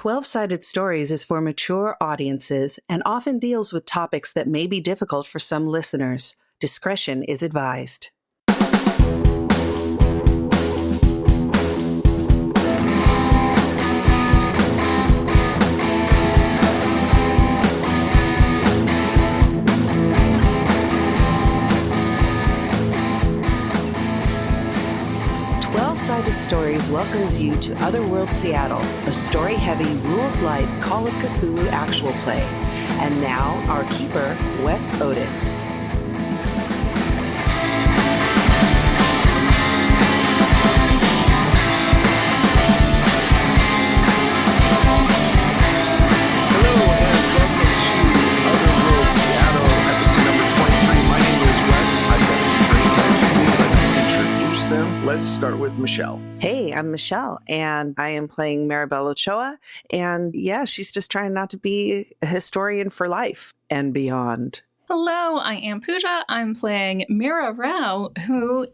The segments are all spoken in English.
12-Sided Stories is for mature audiences and often deals with topics that may be difficult for some listeners. Discretion is advised. Sided Stories welcomes you to Otherworld Seattle, a story-heavy, rules-light Call of Cthulhu actual play. And now, our keeper, Wes Otis. Hello, and welcome to Otherworld Seattle, episode number 23. My name is Wes. I've got some great players with me. Let's introduce them. Let's start with Michelle. Hey, I'm Michelle, and I am playing Maribel Ochoa. And yeah, she's just trying not to be a historian for life and beyond. Hello, I am Pooja. I'm playing Mira Rao, who,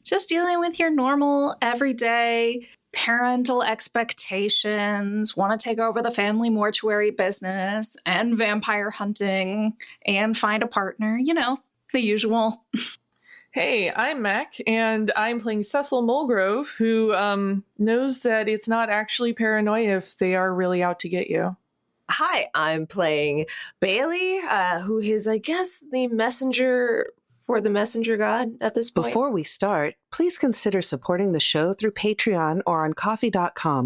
just dealing with your normal, everyday parental expectations, want to take over the family mortuary business, and vampire hunting, and find a partner, the usual. Hey, I'm Mac, and I'm playing Cecil Mulgrove, who knows that it's not actually paranoia if they are really out to get you. Hi, I'm playing Bailey, who is, I guess, the messenger for the messenger god at this point. Before we start, please consider supporting the show through Patreon or on Ko-fi,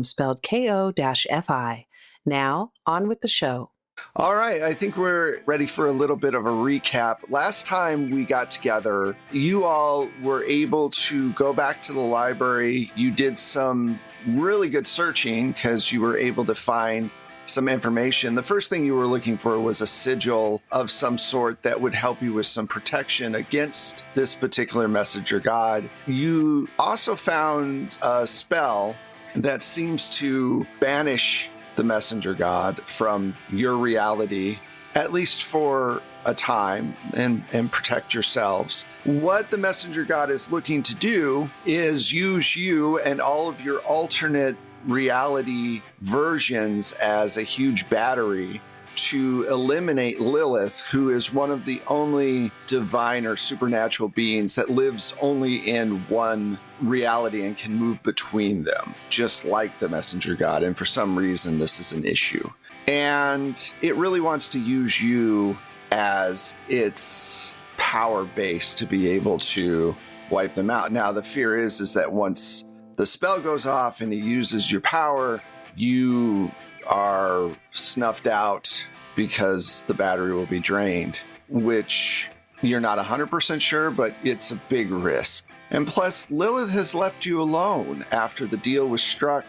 spelled Ko-fi. Now, on with the show. All right, I think we're ready for a little bit of a recap. Last time we got together, you all were able to go back to the library. You did some really good searching because you were able to find some information. The first thing you were looking for was a sigil of some sort that would help you with some protection against this particular messenger god. You also found a spell that seems to banish the messenger god from your reality, at least for a time, and protect yourselves. What the messenger god is looking to do is use you and all of your alternate reality versions as a huge battery to eliminate Lilith, who is one of the only divine or supernatural beings that lives only in one reality and can move between them, just like the messenger god. And for some reason, this is an issue. And it really wants to use you as its power base to be able to wipe them out. Now, the fear is that once the spell goes off and it uses your power, you are snuffed out because the battery will be drained, which you're not 100% sure, but it's a big risk. And plus, Lilith has left you alone after the deal was struck.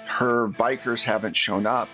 Her bikers haven't shown up.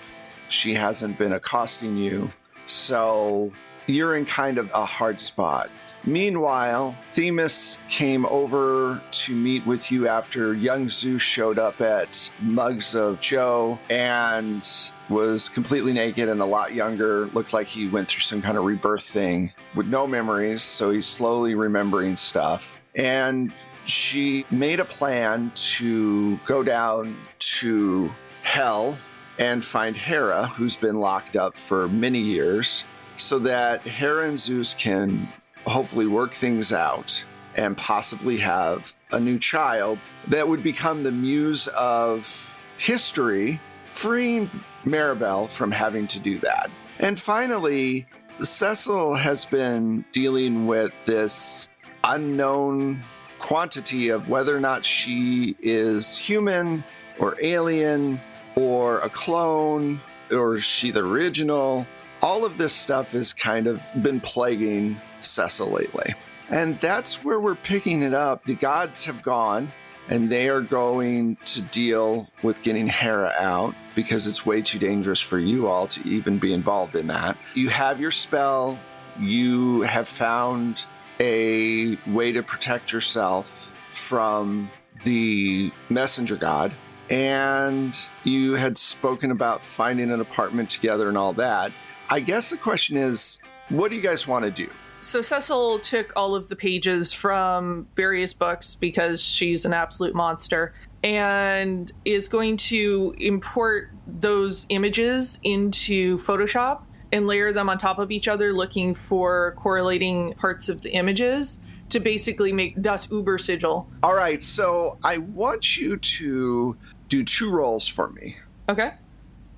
She hasn't been accosting you. So you're in kind of a hard spot. Meanwhile, Themis came over to meet with you after young Zeus showed up at Mugs of Joe and was completely naked and a lot younger. Looked like he went through some kind of rebirth thing with no memories, so he's slowly remembering stuff. And she made a plan to go down to Hell and find Hera, who's been locked up for many years, so that Hera and Zeus can hopefully work things out and possibly have a new child that would become the muse of history, freeing Maribel from having to do that. And finally, Cecil has been dealing with this unknown quantity of whether or not she is human or alien or a clone, or is she the original? All of this stuff has kind of been plaguing Cecil lately. And that's where we're picking it up. The gods have gone, and they are going to deal with getting Hera out because it's way too dangerous for you all to even be involved in that. You have your spell. You have found a way to protect yourself from the messenger god. And you had spoken about finding an apartment together and all that. I guess the question is, what do you guys want to do? So Cecil took all of the pages from various books because she's an absolute monster and is going to import those images into Photoshop and layer them on top of each other, looking for correlating parts of the images to basically make Das Uber sigil. All right, so I want you to do 2 rolls for me. Okay.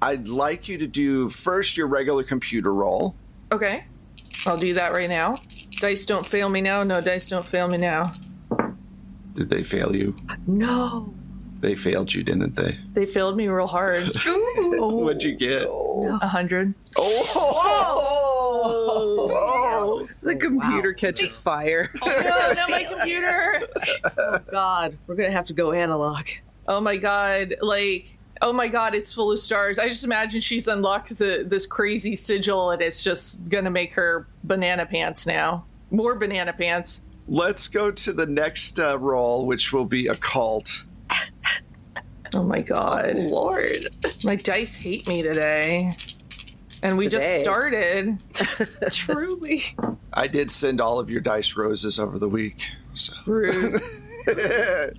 I'd like you to do first your regular computer roll. Okay. I'll do that right now. Dice don't fail me now. No, dice don't fail me now. Did they fail you? No. They failed you, didn't they? They failed me real hard. What'd you get? 100. Oh! The computer catches fire. Oh, no, my computer. Oh, God. We're going to have to go analog. Oh, my God. Oh, my God, it's full of stars. I just imagine she's unlocked this crazy sigil, and it's just going to make her banana pants now. More banana pants. Let's go to the next roll, which will be occult. Oh, my God. Oh, Lord. My dice hate me today. And we just started. Truly. I did send all of your dice roses over the week. So. Rude.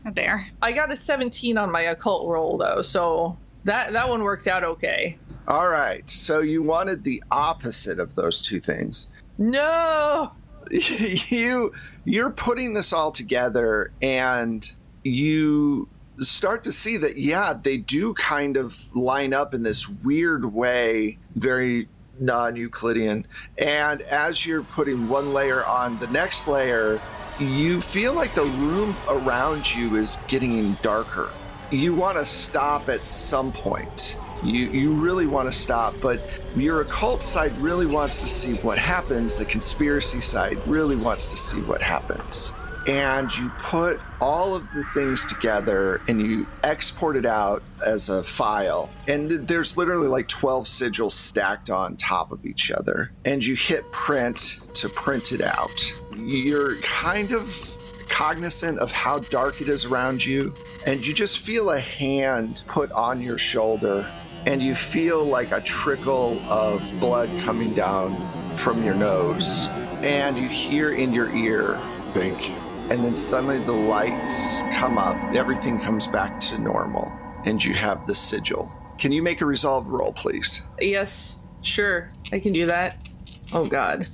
How dare. I got a 17 on my occult roll, though, so that one worked out okay. All right. So you wanted the opposite of those 2 things. No! You're putting this all together, and you start to see that, yeah, they do kind of line up in this weird way, very non-Euclidean. And as you're putting one layer on the next layer, you feel like the room around you is getting darker. You want to stop at some point. You really want to stop, but your occult side really wants to see what happens. The conspiracy side really wants to see what happens. And you put all of the things together and you export it out as a file. And there's literally like 12 sigils stacked on top of each other. And you hit print to print it out. You're kind of cognizant of how dark it is around you. And you just feel a hand put on your shoulder. And you feel like a trickle of blood coming down from your nose. And you hear in your ear, "Thank you." And then suddenly the lights come up, everything comes back to normal, and you have the sigil. Can you make a resolve roll, please? Yes, sure. I can do that. Oh, God.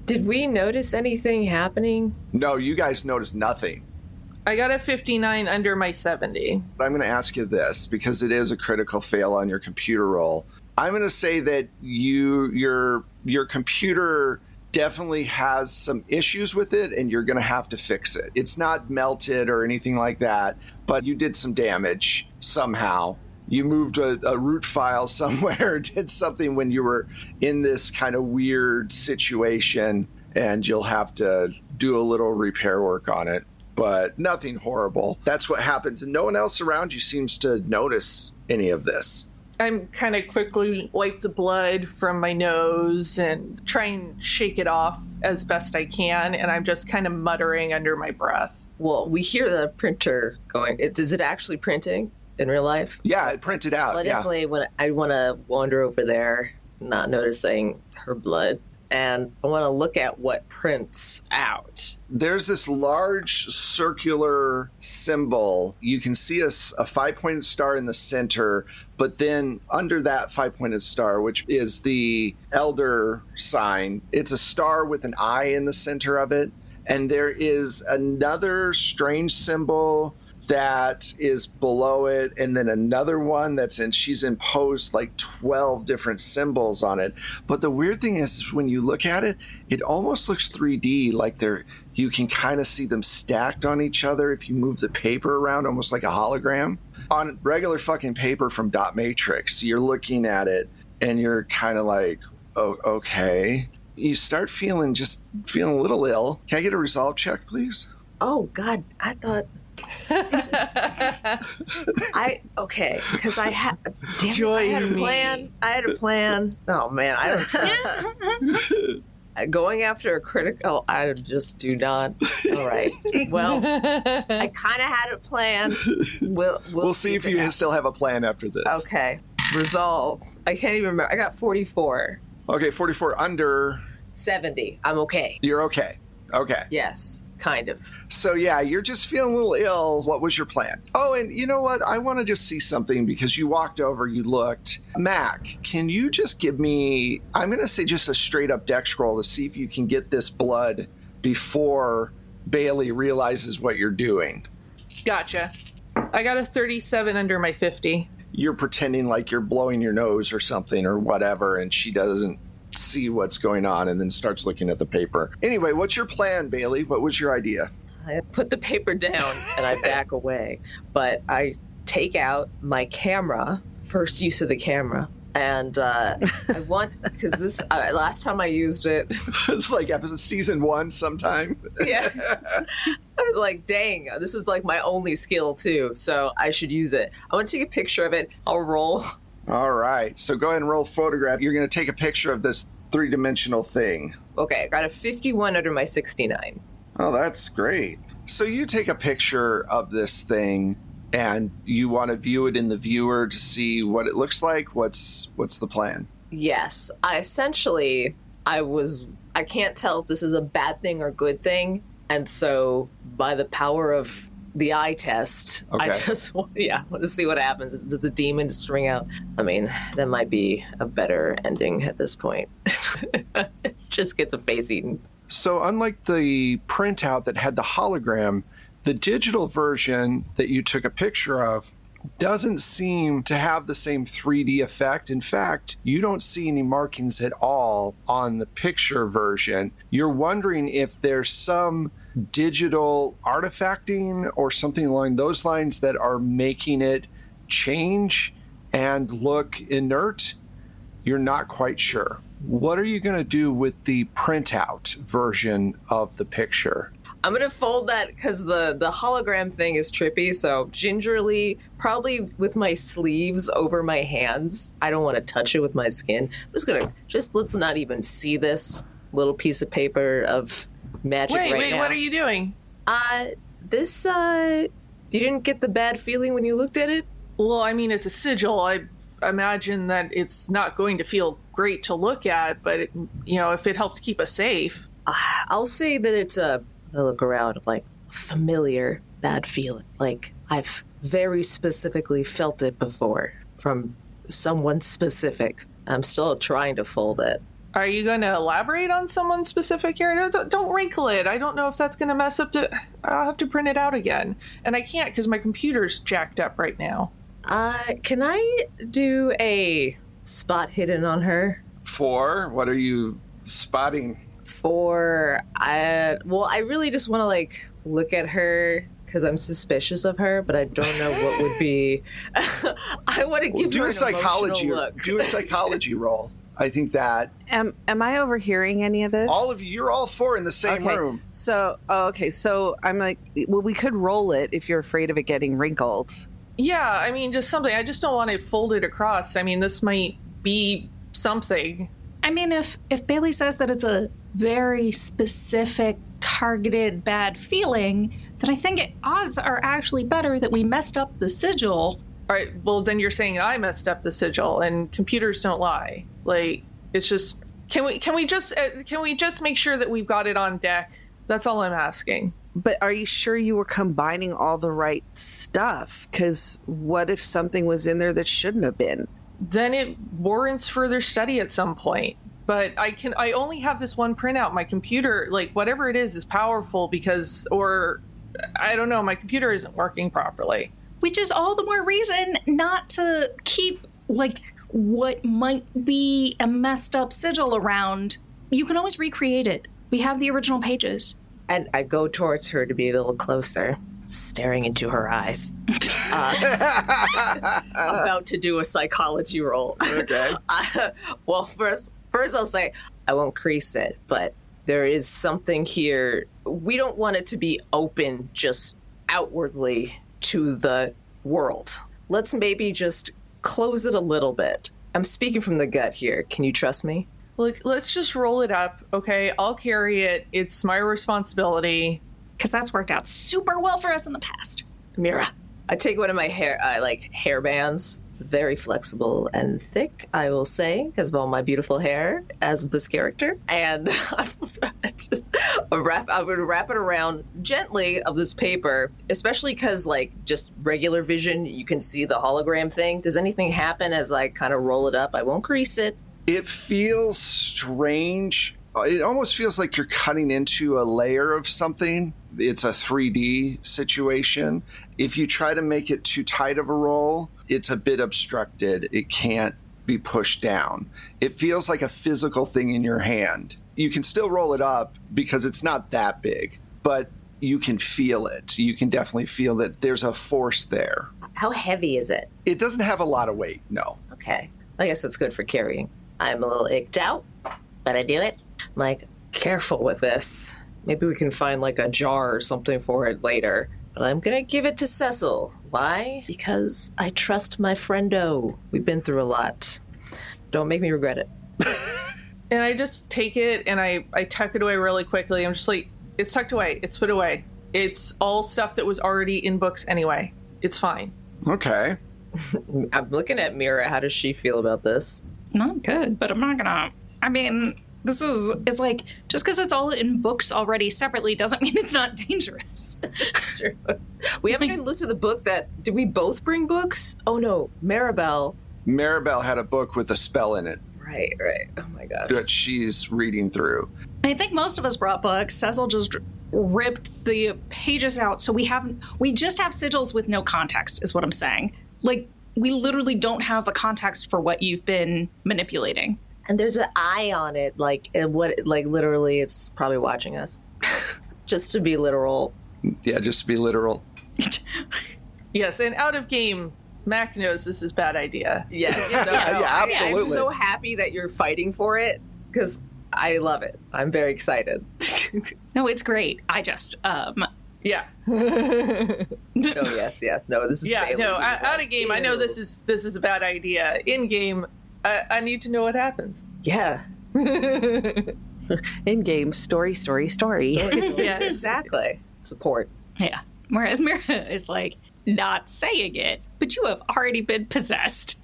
Did we notice anything happening? No, you guys notice nothing. I got a 59 under my 70. I'm going to ask you this, because it is a critical fail on your computer roll. I'm going to say that your computer definitely has some issues with it, and you're going to have to fix it. It's not melted or anything like that, but you did some damage somehow. You moved a root file somewhere, did something when you were in this kind of weird situation, and you'll have to do a little repair work on it, but nothing horrible. That's what happens, and no one else around you seems to notice any of this. I'm kind of quickly wipe the blood from my nose and try and shake it off as best I can, and I'm just kind of muttering under my breath. Well, we hear the printer going. Is it actually printing in real life? Yeah, it printed out. Well, definitely when I want to wander over there, not noticing her blood, and I want to look at what prints out. There's this large circular symbol. You can see a 5-pointed star in the center, but then under that 5-pointed star, which is the elder sign, it's a star with an eye in the center of it. And there is another strange symbol that is below it, and then another one she's imposed like 12 different symbols on it. But the weird thing is when you look at it, it almost looks 3D, like you can kind of see them stacked on each other if you move the paper around, almost like a hologram. On regular fucking paper from Dot Matrix, you're looking at it and you're kind of like, oh, okay. You start feeling a little ill. Can I get a resolve check, please? Oh, God, I thought... because I had a plan. I had a plan. Oh man, I don't trust. Going after a critical, I just do not. All right. Well, I kind of had a plan. We'll see if you still have a plan after this. Okay. Resolve. I can't even remember. I got 44. Okay, 44 under 70. I'm okay. You're okay. Okay. Yes. kind of. So yeah, you're just feeling a little ill. What was your plan? Oh, and you know what? I want to just see something because you walked over, you looked. Mac, can you just give me, I'm going to say just a straight up dex roll to see if you can get this blood before Bailey realizes what you're doing. Gotcha. I got a 37 under my 50. You're pretending like you're blowing your nose or something or whatever, and she doesn't see what's going on and then starts looking at the paper. Anyway, what's your plan, Bailey? What was your idea? I put the paper down and I back away, but I take out my camera, first use of the camera, and I want, because this, last time I used it. It's like episode season 1 sometime. Yeah. I was like, dang, this is like my only skill too, so I should use it. I want to take a picture of it. I'll roll. All right, so go ahead and roll photograph. You're going to take a picture of this 3-dimensional thing. Okay, I got a 51 under my 69. Oh, that's great. So you take a picture of this thing and you want to view it in the viewer to see what it looks like? What's the plan? Yes, I can't tell if this is a bad thing or good thing, and so by the power of the eye test, okay. I just want to see what happens. Does the demon string out? I mean, that might be a better ending at this point. It just gets a face eaten. So unlike the printout that had the hologram, the digital version that you took a picture of doesn't seem to have the same 3D effect. In fact, you don't see any markings at all on the picture version. You're wondering if there's some digital artifacting or something along those lines that are making it change and look inert. You're not quite sure. What are you going to do with the printout version of the picture? I'm going to fold that because the hologram thing is trippy, so gingerly, probably with my sleeves over my hands. I don't want to touch it with my skin. I'm just going to, let's not even see this little piece of paper of magic right now. Wait, what are you doing? You didn't get the bad feeling when you looked at it? Well, I mean, it's a sigil. I imagine that it's not going to feel great to look at, but if it helps keep us safe. I'll say that it's I look around like familiar bad feeling. Like I've very specifically felt it before from someone specific. I'm still trying to fold it. Are you going to elaborate on someone specific here? Don't wrinkle it. I don't know if that's going to mess up. I'll have to print it out again. And I can't because my computer's jacked up right now. Can I do a spot hidden on her? For? What are you spotting? I really just want to look at her because I'm suspicious of her, but I don't know what would be. I want to give her an psychology look. Do a psychology roll. I think that. Am I overhearing any of this? All of you, you're all 4 in the same room. So I'm like, well, we could roll it if you're afraid of it getting wrinkled. Yeah, I mean, just something. I just don't want it folded across. I mean, this might be something. I mean, if Bailey says that it's a very specific, targeted bad feeling, then I think odds are actually better that we messed up the sigil. All right, well, then you're saying I messed up the sigil, and computers don't lie. It's just, can we just make sure that we've got it on deck? That's all I'm asking. But are you sure you were combining all the right stuff? Because what if something was in there that shouldn't have been? Then it warrants further study at some point. But I only have this one printout. My computer, whatever it is powerful I don't know, my computer isn't working properly. Which is all the more reason not to keep, what might be a messed up sigil around. You can always recreate it. We have the original pages. And I go towards her to be a little closer, staring into her eyes. About to do a psychology roll. Okay. Well, first I'll say, I won't crease it, but there is something here. We don't want it to be open just outwardly to the world. Let's maybe just close it a little bit. I'm speaking from the gut here. Can you trust me? Look, let's just roll it up, okay? I'll carry it. It's my responsibility. Because that's worked out super well for us in the past. Mira, I take one of my hair bands, very flexible and thick, I will say, because of all my beautiful hair as of this character. And I would wrap it around gently of this paper, especially because, like, just regular vision, you can see the hologram thing. Does anything happen as I kind of roll it up? I won't crease it. It feels strange. It almost feels like you're cutting into a layer of something. It's a 3D situation. If you try to make it too tight of a roll, it's a bit obstructed. It can't be pushed down. It feels like a physical thing in your hand. You can still roll it up because it's not that big, but you can feel it. You can definitely feel that there's a force there. How heavy is it? It doesn't have a lot of weight, no. Okay. I guess that's good for carrying. I'm a little icked out, but I do it. I'm like, careful with this. Maybe we can find like a jar or something for it later. But I'm going to give it to Cecil. Why? Because I trust my friendo. We've been through a lot. Don't make me regret it. And I just take it and I tuck it away really quickly. I'm just like, it's tucked away. It's put away. It's all stuff that was already in books anyway. It's fine. Okay. I'm looking at Mira. How does she feel about this? Not good, but I'm not gonna. I mean, it's like, just because it's all in books already separately doesn't mean it's not dangerous. That's true. We haven't even looked at the book did we both bring books? Oh no, Maribel had a book with a spell in it. Right. Oh my god. That she's reading through. I think most of us brought books. Cecil just ripped the pages out, so we just have sigils with no context, is what I'm saying. Like, we literally don't have the context for what you've been manipulating. And there's an eye on it, literally it's probably watching us. Just to be literal. Yeah, just to be literal. Yes, and out of game, Mac knows this is a bad idea. Yes. Yeah, absolutely. I'm so happy that you're fighting for it, because I love it. I'm very excited. No, it's great. I just, Yeah. No, yes. No, this is Bailey. No, out of game, I know this is a bad idea. In game, I need to know what happens. Yeah. In game, story. Yes. Exactly. Support. yeah. Whereas Mira is like, not saying it, but you have already been possessed.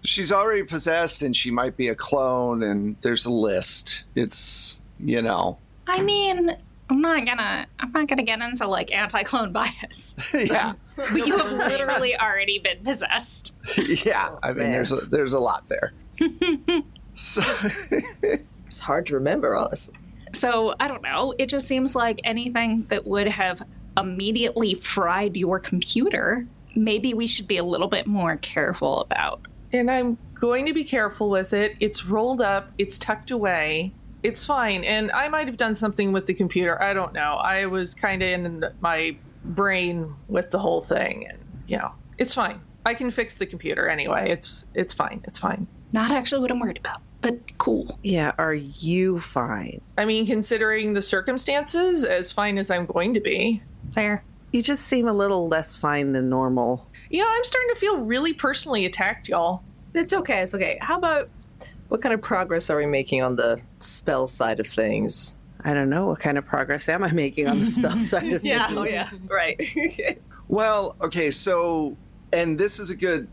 She's already possessed and she might be a clone, and there's a list. It's, I mean, I'm not gonna get into like anti-clone bias. Yeah. But you have literally already been possessed. Yeah. I mean, there's a lot there. So It's hard to remember, honestly. So I don't know. It just seems like anything that would have immediately fried your computer, maybe we should be a little bit more careful about. And I'm going to be careful with it. It's rolled up. It's tucked away. It's fine. And I might have done something with the computer. I don't know. I was kind of in my brain with the whole thing. And, it's fine. I can fix the computer anyway. It's fine. It's fine. Not actually what I'm worried about, but cool. Yeah, are you fine? I mean, considering the circumstances, as fine as I'm going to be. Fair. You just seem a little less fine than normal. Yeah, I'm starting to feel really personally attacked, y'all. It's okay. How about, what kind of progress are we making on the spell side of things? I don't know. What kind of progress am I making on the spell side of things? Oh yeah, right. Well, okay, so, and this is a good,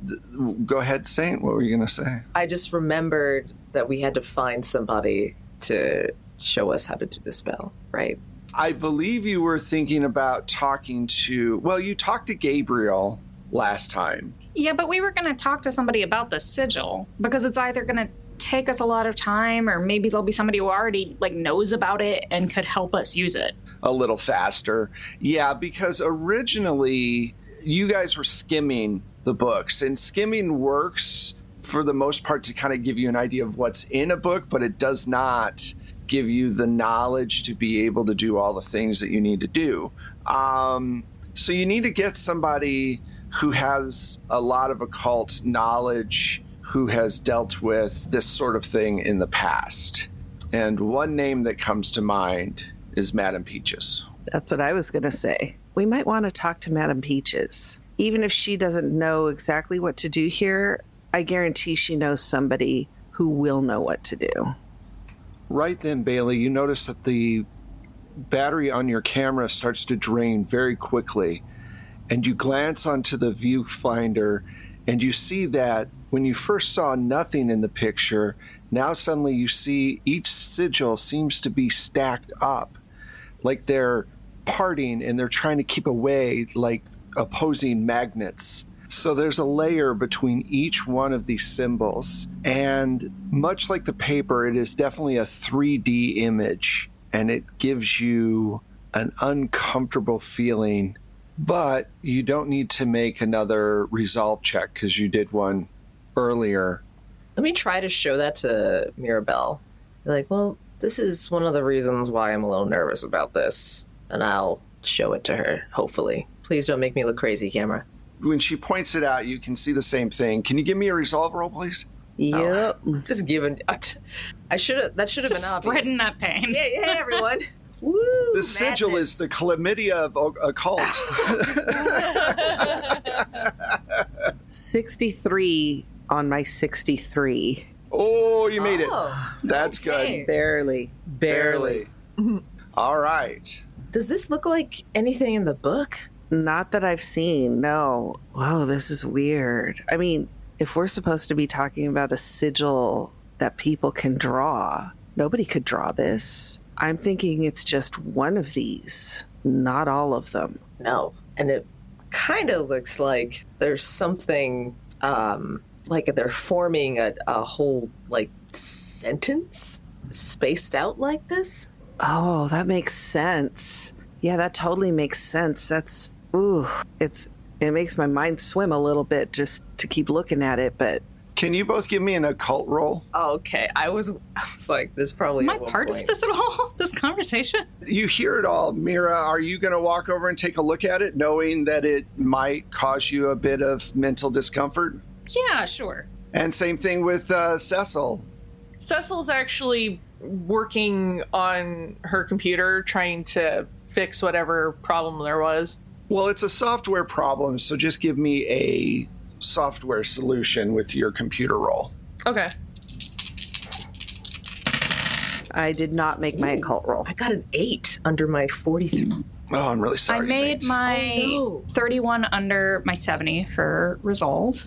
go ahead, Saint, what were you going to say? I just remembered that we had to find somebody to show us how to do the spell, right? I believe you were thinking about you talked to Gabriel last time. Yeah, but we were going to talk to somebody about the sigil, because it's either going to take us a lot of time, or maybe there'll be somebody who already knows about it and could help us use it a little faster. Yeah, because originally you guys were skimming the books, and skimming works for the most part to kind of give you an idea of what's in a book, but it does not give you the knowledge to be able to do all the things that you need to do. So you need to get somebody who has a lot of occult knowledge, who has dealt with this sort of thing in the past. And one name that comes to mind is Madame Peaches. That's what I was going to say. We might want to talk to Madame Peaches. Even if she doesn't know exactly what to do here, I guarantee she knows somebody who will know what to do. Right then, Bailey, you notice that the battery on your camera starts to drain very quickly. and you glance onto the viewfinder, and you see that when you first saw nothing in the picture, now suddenly you see each sigil seems to be stacked up, like they're parting and they're trying to keep away like opposing magnets. So there's a layer between each one of these symbols, and much like the paper, it is definitely a 3D image, and it gives you an uncomfortable feeling, but you don't need to make another resolve check because you did one earlier. Let me try to show that to Mirabelle. Like, well, this is one of the reasons why I'm a little nervous about this, and I'll show it to her, hopefully. Please don't make me look crazy, camera. When she points it out, you can see the same thing. Can you give me a resolve roll, please? Yep. Oh, just giving. That should have been obvious. Spreading that pain. Yeah, everyone. Woo, The sigil is the chlamydia of occult. 63 on my 63. Oh, you made it. That's okay. good. Barely. All right. Does this look like anything in the book? Not that I've seen, no. Whoa, this is weird. I mean, if we're supposed to be talking about a sigil that people can draw, nobody could draw this. I'm thinking it's just one of these, not all of them. No. And it kind of looks like there's something, like they're forming a whole, like, sentence spaced out like this. Oh, that makes sense. Yeah, that totally makes sense. It makes my mind swim a little bit just to keep looking at it, but... Can you both give me an occult roll? Okay, I was like, this probably... Am I part of this at all? This conversation? You hear it all. Mira, are you going to walk over and take a look at it, knowing that it might cause you a bit of mental discomfort? Yeah, sure. And same thing with Cecil. Cecil's actually working on her computer, trying to fix whatever problem there was. Well, it's a software problem, so just give me a software solution with your computer roll. Okay. I did not make my occult roll. I got an 8 under my 43. Oh, I'm really sorry, I made Saint. my 31 under my 70 for resolve,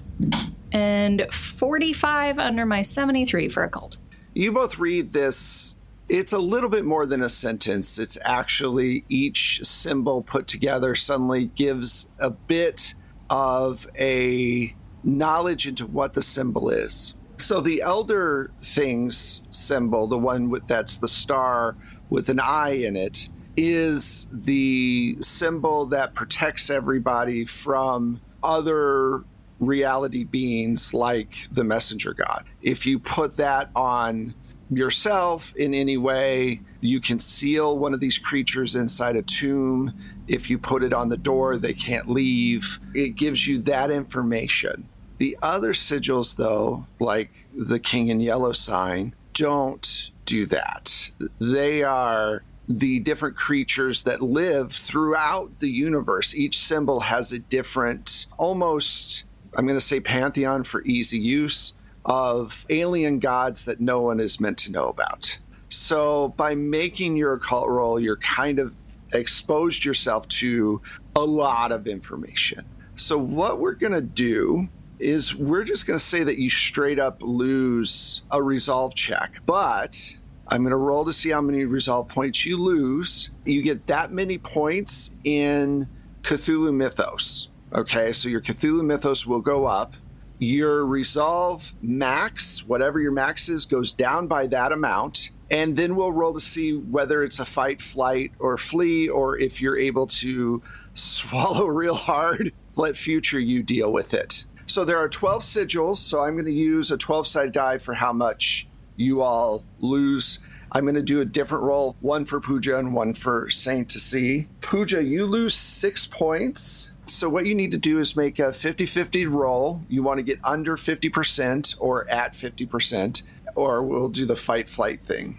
and 45 under my 73 for occult. You both read this. It's a little bit more than a sentence. It's actually each symbol put together suddenly gives a bit of a knowledge into what the symbol is. So the Elder Things symbol, the one that's the star with an eye in it, is the symbol that protects everybody from other reality beings like the messenger god. If you put that on yourself in any way, you can seal one of these creatures inside a tomb. If you put it on the door, they can't leave. It gives you that information. The other sigils, though, like the King in Yellow sign, don't do that. They are the different creatures that live throughout the universe. Each symbol has a different, almost, I'm going to say pantheon for easy use, of alien gods that no one is meant to know about. So by making your occult roll, you're kind of exposed yourself to a lot of information. So what we're going to do is we're just going to say that you straight up lose a resolve check, but I'm going to roll to see how many resolve points you lose. You get that many points in Cthulhu Mythos. Okay, so your Cthulhu Mythos will go up. Your resolve max, whatever your max is, goes down by that amount. And then we'll roll to see whether it's a fight, flight, or flee, or if you're able to swallow real hard, let future you deal with it. So there are 12 sigils, so I'm going to use a 12-sided die for how much you all lose. I'm going to do a different roll, one for Pooja and one for Saint to see. Pooja, you lose 6 points. So what you need to do is make a 50-50 roll. You want to get under 50% or at 50%, or we'll do the fight flight thing.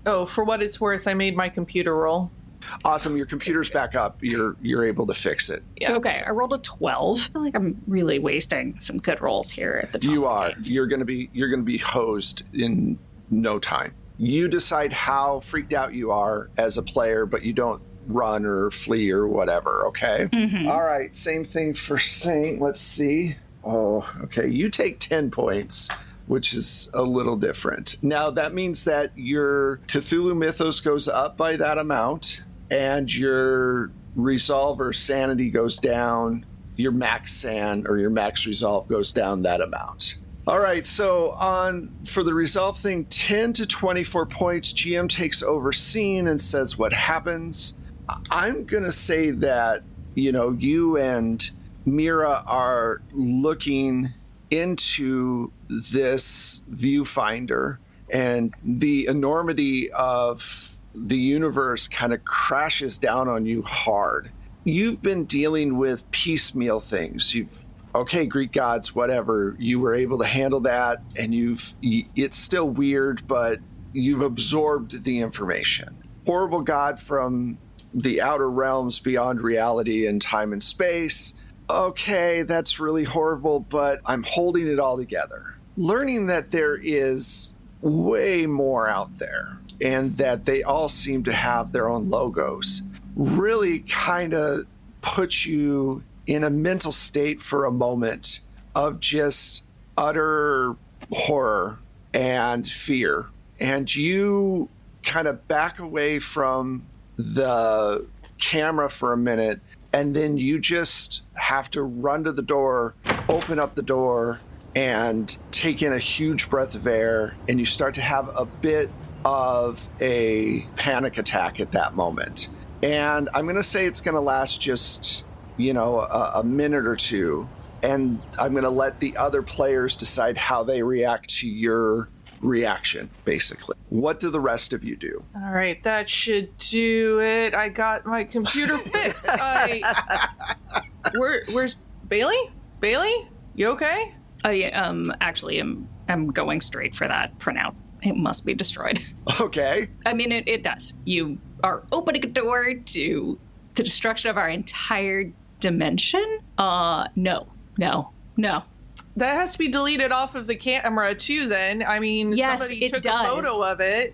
Oh, for what it's worth, I made my computer roll. Awesome. Your computer's back up. You're able to fix it. Yeah. Okay, I rolled a 12. I feel like I'm really wasting some good rolls here at the top. You are. You're going to be hosed in no time. You decide how freaked out you are as a player, but you don't run or flee or whatever, okay? Mm-hmm. All right, same thing for Saint. Let's see. Oh, okay. You take 10 points, which is a little different. Now, that means that your Cthulhu mythos goes up by that amount, and your resolve or sanity goes down. Your max san or your max resolve goes down that amount. All right, so for the resolve thing, 10 to 24 points, GM takes over scene and says what happens. I'm going to say that, you and Mira are looking into this viewfinder, and the enormity of the universe kind of crashes down on you hard. You've been dealing with piecemeal things. Okay, Greek gods, whatever. You were able to handle that, and it's still weird, but you've absorbed the information. Horrible god from the outer realms beyond reality and time and space. Okay, that's really horrible, but I'm holding it all together. Learning that there is way more out there, and that they all seem to have their own logos, really kind of puts you in a mental state for a moment of just utter horror and fear. And you kind of back away from the camera for a minute, and then you just have to run to the door, open up the door, and take in a huge breath of air, and you start to have a bit of a panic attack at that moment. And I'm going to say it's going to last just a minute or two, and I'm going to let the other players decide how they react to your reaction, basically. What do the rest of you do? All right, that should do it. I got my computer fixed. Where's Bailey? Bailey, you okay? Oh yeah. Actually, I'm going straight for that printout. It must be destroyed. Okay. I mean, it does. You are opening a door to the destruction of our entire dimension? No. That has to be deleted off of the camera too then. I mean, yes, somebody took a photo of it.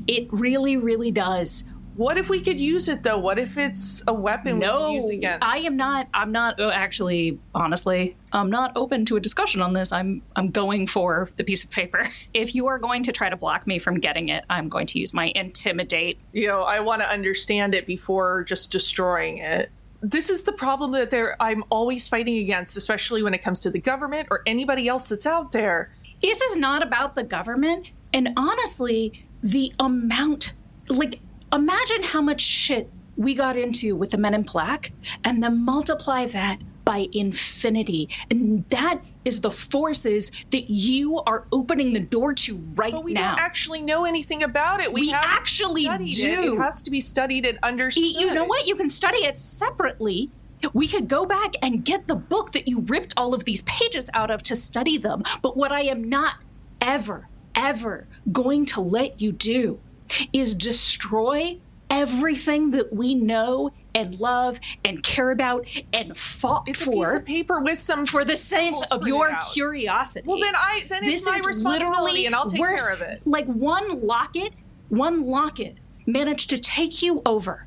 It really, really does. What if we could use it though? What if it's a weapon we can use against? I'm not actually, honestly, I'm not open to a discussion on this. I'm going for the piece of paper. If you are going to try to block me from getting it, I'm going to use my intimidate. I want to understand it before just destroying it. This is the problem that I'm always fighting against, especially when it comes to the government or anybody else that's out there. This is not about the government. And honestly, the amount, imagine how much shit we got into with the Men in Black, and then multiply that by infinity. And that is the forces that you are opening the door to right now. But we don't actually know anything about it. We actually do. It has to be studied and understood. You know what? You can study it separately. We could go back and get the book that you ripped all of these pages out of to study them. But what I am not ever going to let you do is destroy everything that we know and love and care about and fought it's for. It's a piece of paper with some for the sense of your curiosity. Well, then it's my responsibility, and I'll take care of it. Like one locket managed to take you over.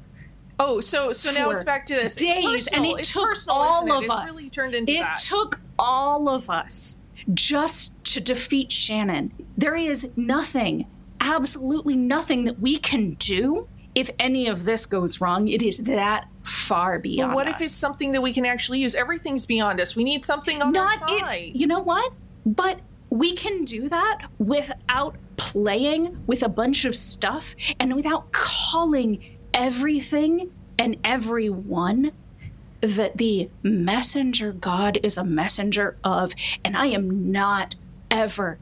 Oh, so now it's back to this. Days, and it took all of us. It's really turned into that. It took all of us just to defeat Shannon. There is nothing, absolutely nothing that we can do if any of this goes wrong. It is that far beyond us. What if it's something that we can actually use? Everything's beyond us. We need something on our side. You know what? But we can do that without playing with a bunch of stuff and without calling everything and everyone that the messenger God is a messenger of. And I am not ever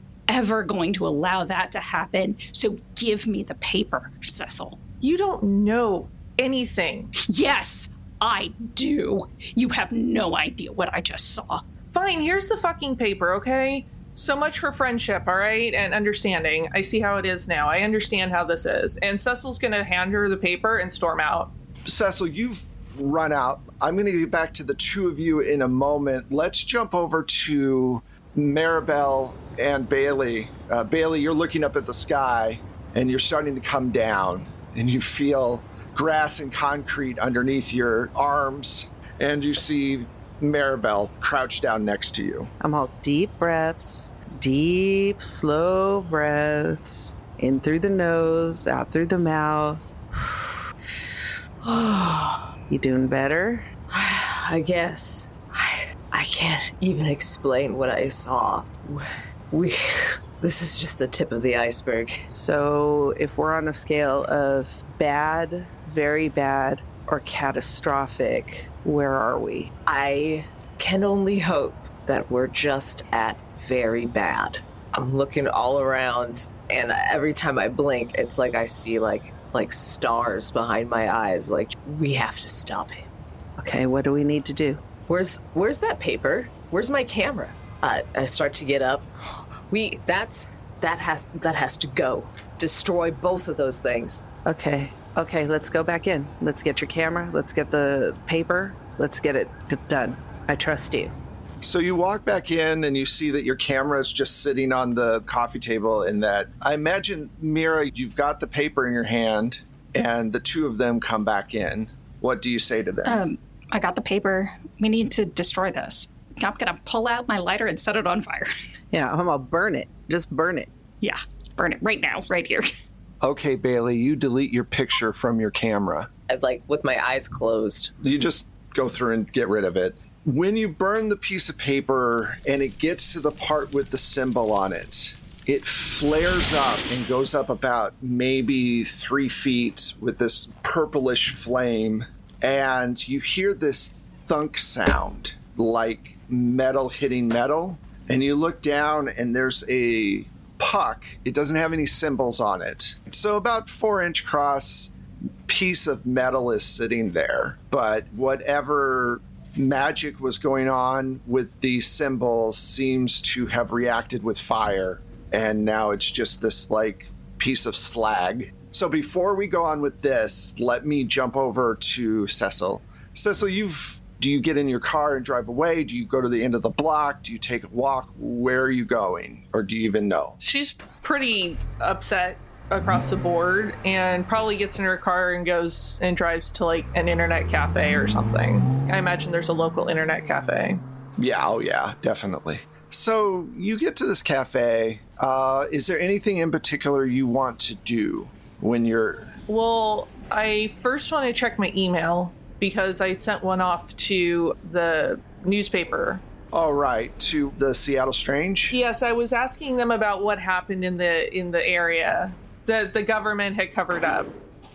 going to allow that to happen. So give me the paper, Cecil. You don't know anything. Yes, I do. You have no idea what I just saw. Fine, here's the fucking paper, okay? So much for friendship, all right? And understanding. I see how it is now. I understand how this is. And Cecil's going to hand her the paper and storm out. Cecil, you've run out. I'm going to get back to the two of you in a moment. Let's jump over to Maribel and Bailey. Bailey, you're looking up at the sky, and you're starting to come down. And you feel grass and concrete underneath your arms, and you see Maribel crouched down next to you. I'm all deep breaths, deep, slow breaths. In through the nose, out through the mouth. You doing better? I guess. I can't even explain what I saw. This is just the tip of the iceberg. So if we're on a scale of bad, very bad, or catastrophic, where are we? I can only hope that we're just at very bad. I'm looking all around, and every time I blink, it's like I see like stars behind my eyes. Like, we have to stop him. Okay, what do we need to do? Where's that paper? Where's my camera? I start to get up. That has to go. Destroy both of those things. Okay, let's go back in. Let's get your camera. Let's get the paper. Let's get it done. I trust you. So you walk back in and you see that your camera is just sitting on the coffee table, and that I imagine, Mira, you've got the paper in your hand and the two of them come back in. What do you say to them? I got the paper. We need to destroy this. I'm going to pull out my lighter and set it on fire. Yeah, I'm going to burn it. Just burn it. Yeah, burn it right now, right here. Okay, Bailey, you delete your picture from your camera. I'm like with my eyes closed. You just go through and get rid of it. When you burn the piece of paper and it gets to the part with the symbol on it, it flares up and goes up about maybe 3 feet with this purplish flame. And you hear this thunk sound like metal hitting metal. And you look down and there's a puck. It doesn't have any symbols on it. So about 4-inch cross piece of metal is sitting there. But whatever magic was going on with the symbol seems to have reacted with fire, and now it's just this like piece of slag. So before we go on with this, let me jump over to Cecil. Cecil, do you get in your car and drive away? Do you go to the end of the block? Do you take a walk? Where are you going? Or do you even know? She's pretty upset across the board and probably gets in her car and goes and drives to like an internet cafe or something. I imagine there's a local internet cafe. Yeah, oh yeah, definitely. So you get to this cafe. Is there anything in particular you want to do when you're... Well, I first want to check my email because I sent one off to the newspaper. All right, to the Seattle Strange? Yes, I was asking them about what happened in the area that the government had covered up.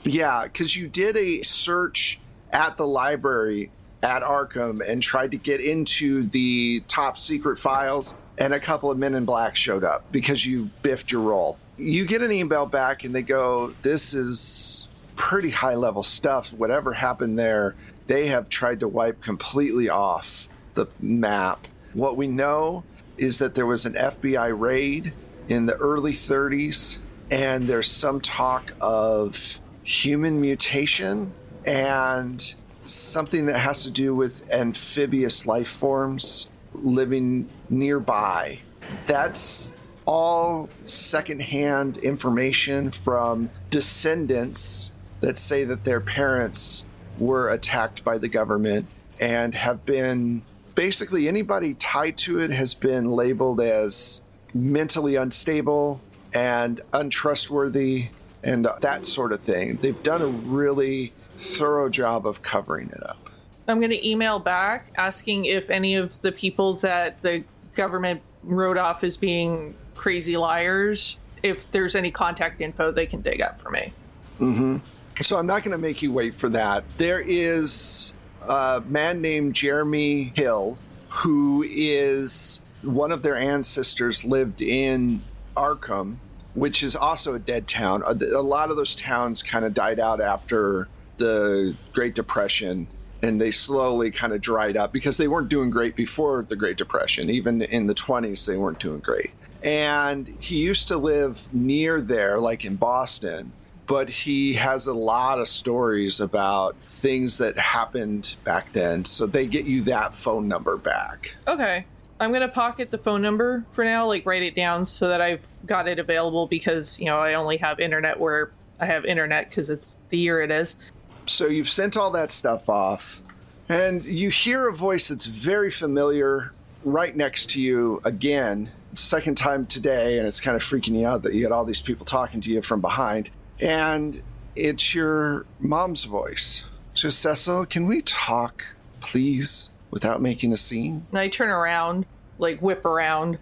Yeah, because you did a search at the library at Arkham and tried to get into the top secret files, and a couple of men in black showed up because you biffed your roll. You get an email back and they go, this is pretty high level stuff. Whatever happened there, they have tried to wipe completely off the map. What we know is that there was an FBI raid in the early 30s, and there's some talk of human mutation and something that has to do with amphibious life forms living nearby. That's all secondhand information from descendants that say that their parents were attacked by the government and have been... Basically, anybody tied to it has been labeled as mentally unstable and untrustworthy and that sort of thing. They've done a really thorough job of covering it up. I'm going to email back asking if any of the people that the government wrote off as being crazy liars, if there's any contact info they can dig up for me. Mm-hmm. So I'm not going to make you wait for that. There is a man named Jeremy Hill, who is one of their ancestors lived in Arkham, which is also a dead town. A lot of those towns kind of died out after the Great Depression, and they slowly kind of dried up because they weren't doing great before the Great Depression. Even in the 20s, they weren't doing great. And he used to live near there, like in Boston, but he has a lot of stories about things that happened back then. So they get you that phone number back. Okay. I'm going to pocket the phone number for now, like write it down so that I've got it available because, you know, I only have internet where I have internet because it's the year it is. So you've sent all that stuff off, and you hear a voice that's very familiar right next to you again, second time today, and it's kind of freaking you out that you got all these people talking to you from behind. And it's your mom's voice. She says, Cecil, can we talk, please, without making a scene? And I turn around, like whip around.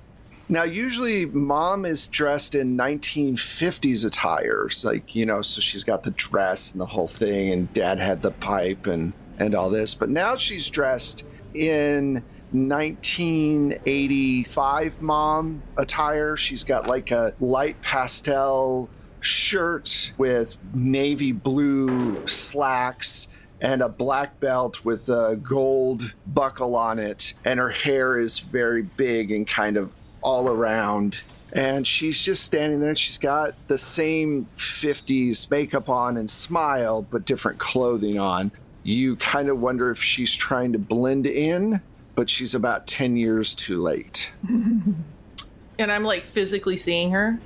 Now, usually mom is dressed in 1950s attire, like, you know, so she's got the dress and the whole thing, and dad had the pipe and all this. But now she's dressed in 1985 mom attire. She's got like a light pastel shirt with navy blue slacks and a black belt with a gold buckle on it. And her hair is very big and kind of all around. And she's just standing there, and she's got the same 50s makeup on and smile, but different clothing on. You kind of wonder if she's trying to blend in, but she's about 10 years too late. And I'm like physically seeing her?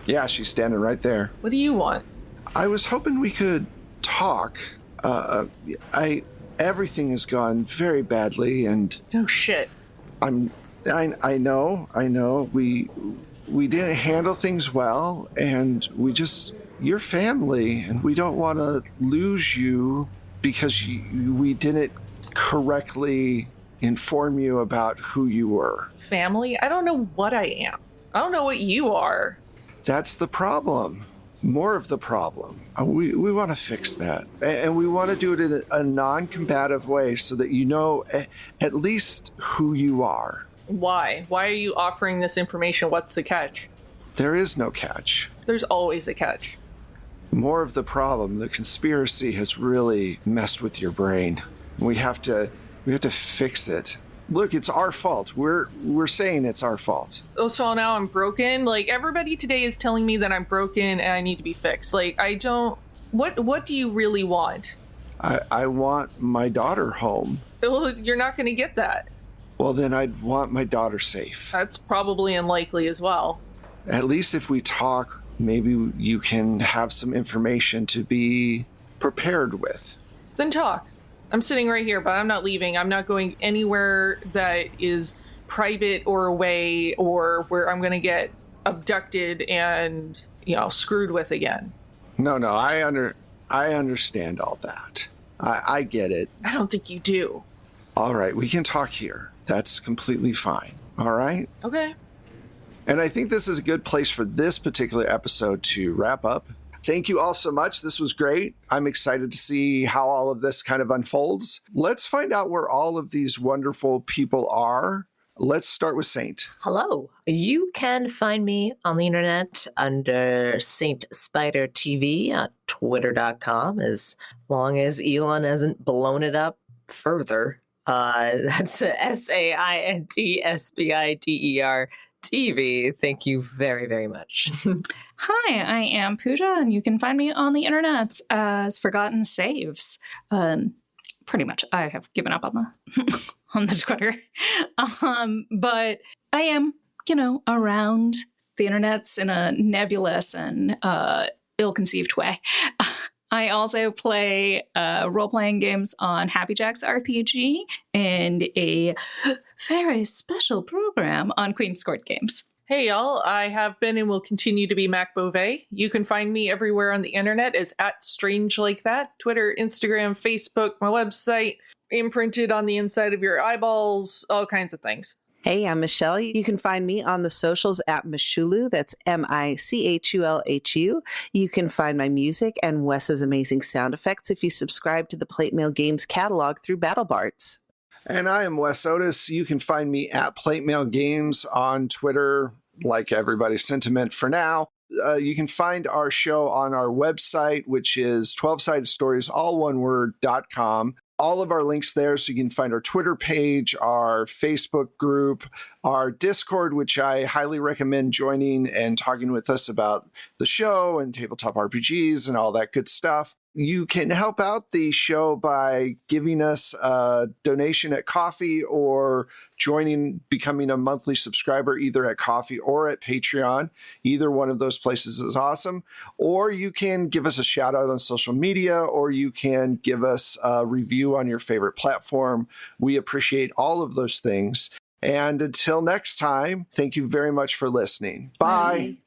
Yeah, she's standing right there. What do you want? I was hoping we could talk. Everything has gone very badly, and oh shit. I know. We didn't handle things well, and you're family, and we don't want to lose you because we didn't correctly inform you about who you were. Family? I don't know what I am. I don't know what you are. That's the problem. More of the problem. We want to fix that. And we want to do it in a non-combative way so that you know at least who you are. Why? Why are you offering this information? What's the catch? There is no catch. There's always a catch. More of the problem. The conspiracy has really messed with your brain. We have to fix it. Look, it's our fault. We're saying it's our fault. Oh, so now I'm broken? Like, everybody today is telling me that I'm broken and I need to be fixed. Like, I don't... What do you really want? I want my daughter home. Well, you're not going to get that. Well, then I'd want my daughter safe. That's probably unlikely as well. At least if we talk, maybe you can have some information to be prepared with. Then talk. I'm sitting right here, but I'm not leaving. I'm not going anywhere that is private or away or where I'm going to get abducted and, screwed with again. No, I understand all that. I get it. I don't think you do. All right, we can talk here. That's completely fine. All right? Okay. And I think this is a good place for this particular episode to wrap up. Thank you all so much. This was great. I'm excited to see how all of this kind of unfolds. Let's find out where all of these wonderful people are. Let's start with Saint. Hello. You can find me on the internet under Saint Spider TV at twitter.com, as long as Elon hasn't blown it up further. That's SAINTSBIDER TV. Thank you very, very much. Hi, I am Pooja, and you can find me on the internet as Forgotten Saves. Pretty much, I have given up on the on the Twitter, but I am, around the internets in a nebulous and ill-conceived way. I also play role-playing games on Happy Jack's RPG and a very special program on Queen's Court Games. Hey, y'all. I have been and will continue to be Mac Beauvais. You can find me everywhere on the internet as @StrangeLikeThat. Twitter, Instagram, Facebook, my website, imprinted on the inside of your eyeballs, all kinds of things. Hey, I'm Michelle. You can find me on the socials at Michulu. That's MICHULHU. You can find my music and Wes's amazing sound effects if you subscribe to the Plate Mail Games catalog through BattleBards. And I am Wes Otis. You can find me at Plate Mail Games on Twitter, like everybody's sentiment for now. You can find our show on our website, which is 12sidedstories, all one word.com. All of our links there, so you can find our Twitter page, our Facebook group, our Discord, which I highly recommend joining and talking with us about the show and tabletop RPGs and all that good stuff. You can help out the show by giving us a donation at Coffee or becoming a monthly subscriber either at Coffee or at Patreon. Either one of those places is awesome. Or you can give us a shout out on social media, or you can give us a review on your favorite platform. We appreciate all of those things. And until next time, thank you very much for listening. Bye.